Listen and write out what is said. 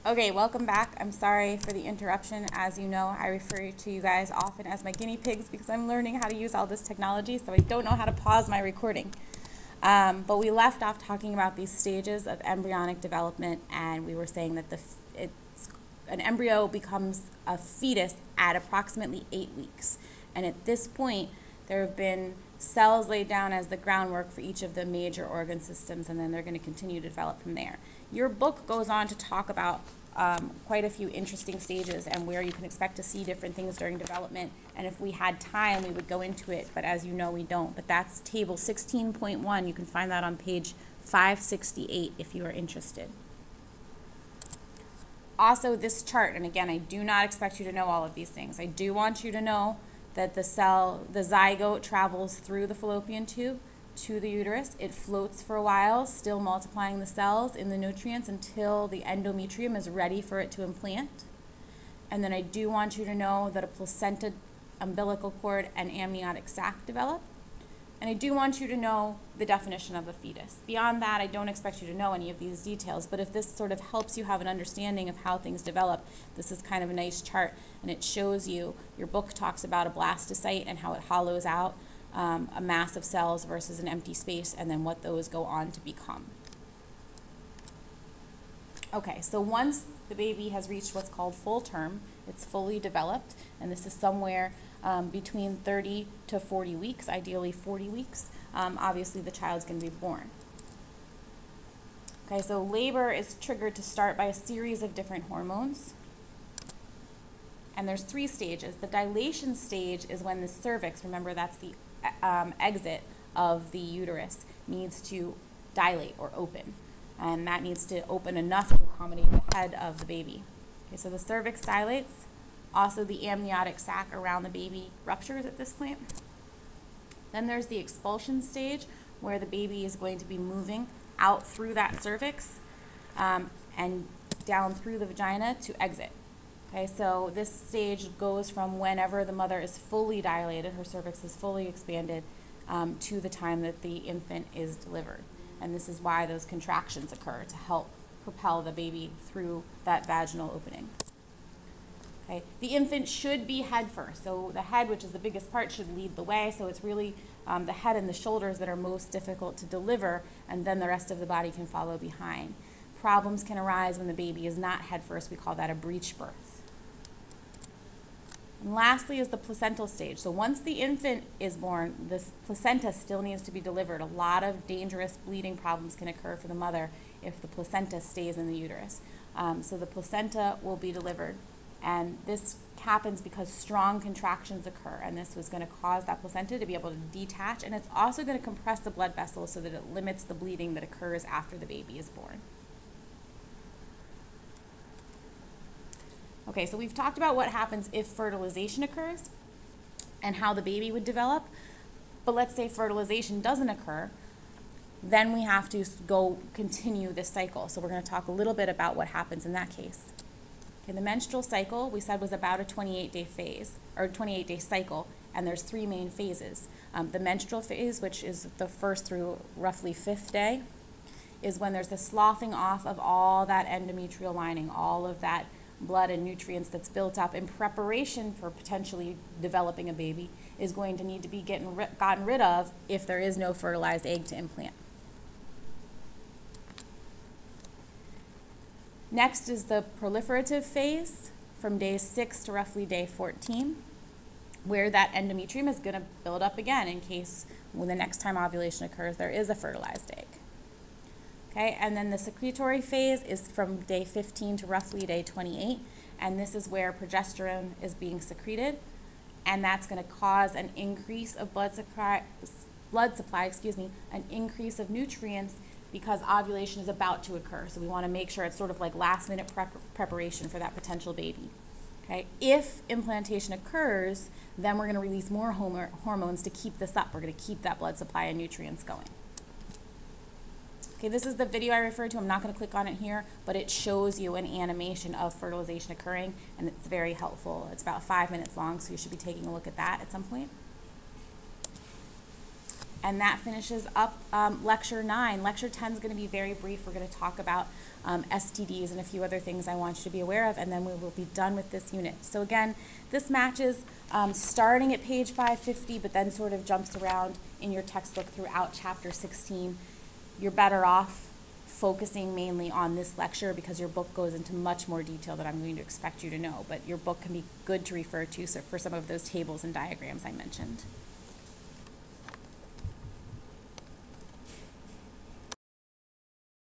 Okay, welcome back. I'm sorry for the interruption. As you know, I refer to you guys often as my guinea pigs because I'm learning how to use all this technology, so I don't know how to pause my recording. But we left off talking about these stages of embryonic development, and we were saying that an embryo becomes a fetus at approximately 8 weeks. And at this point, there have been cells laid down as the groundwork for each of the major organ systems, and then they're going to continue to develop from there. Your book goes on to talk about quite a few interesting stages and where you can expect to see different things during development. And if we had time, we would go into it, but as you know, we don't. But that's table 16.1. You can find that on page 568 if you are interested. Also, this chart, and again, I do not expect you to know all of these things. I do want you to know that the zygote travels through the fallopian tube to the uterus. It floats for a while, still multiplying the cells in the nutrients until the endometrium is ready for it to implant. And then I do want you to know that a placenta, umbilical cord, and amniotic sac develop. And I do want you to know the definition of a fetus. Beyond that, I don't expect you to know any of these details, but if this sort of helps you have an understanding of how things develop, this is kind of a nice chart, and it shows you, your book talks about a blastocyte and how it hollows out a mass of cells versus an empty space, and then what those go on to become. Okay, so once the baby has reached what's called full term, it's fully developed, and this is somewhere between 30 to 40 weeks, ideally 40 weeks. Obviously, the child's going to be born. Okay, so labor is triggered to start by a series of different hormones. And there's 3 stages. The dilation stage is when the cervix, remember that's the exit of the uterus, needs to dilate or open. And that needs to open enough to accommodate the head of the baby. Okay, so the cervix dilates. Also, the amniotic sac around the baby ruptures at this point. Then there's the expulsion stage, where the baby is going to be moving out through that cervix and down through the vagina to exit. Okay, so this stage goes from whenever the mother is fully dilated, her cervix is fully expanded, to the time that the infant is delivered. And this is why those contractions occur, to help propel the baby through that vaginal opening. Okay. The infant should be head first. So the head, which is the biggest part, should lead the way. So it's really the head and the shoulders that are most difficult to deliver, and then the rest of the body can follow behind. Problems can arise when the baby is not head first. We call that a breech birth. And lastly is the placental stage. So once the infant is born, this placenta still needs to be delivered. A lot of dangerous bleeding problems can occur for the mother if the placenta stays in the uterus. So the placenta will be delivered. And this happens because strong contractions occur, and this was going to cause that placenta to be able to detach, and it's also going to compress the blood vessels so that it limits the bleeding that occurs after the baby is born. Okay, so we've talked about what happens if fertilization occurs and how the baby would develop, but let's say fertilization doesn't occur, then we have to continue this cycle. So we're going to talk a little bit about what happens in that case. Okay, the menstrual cycle, we said, was about a 28-day phase, or 28-day cycle, and there's 3 main phases. The menstrual phase, which is the first through roughly 5th day, is when there's the sloughing off of all that endometrial lining, all of that blood and nutrients that's built up in preparation for potentially developing a baby is going to need to be gotten rid of if there is no fertilized egg to implant. Next is the proliferative phase from day 6 to roughly day 14, where that endometrium is going to build up again in case when the next time ovulation occurs there is a fertilized egg. Okay, and then the secretory phase is from day 15 to roughly day 28, and this is where progesterone is being secreted, and that's going to cause an increase of blood supply, an increase of nutrients, because ovulation is about to occur. So we want to make sure it's sort of like last minute preparation for that potential baby. Okay? If implantation occurs, then we're going to release more hormones to keep this up. We're going to keep that blood supply and nutrients going. Okay, this is the video I referred to. I'm not going to click on it here, but it shows you an animation of fertilization occurring, and it's very helpful. It's about 5 minutes long, so you should be taking a look at that at some point. And that finishes up lecture 9. Lecture 10 is going to be very brief. We're going to talk about STDs and a few other things I want you to be aware of, and then we will be done with this unit. So again, this matches starting at page 550, but then sort of jumps around in your textbook throughout chapter 16. You're better off focusing mainly on this lecture because your book goes into much more detail than I'm going to expect you to know, but your book can be good to refer to for some of those tables and diagrams I mentioned.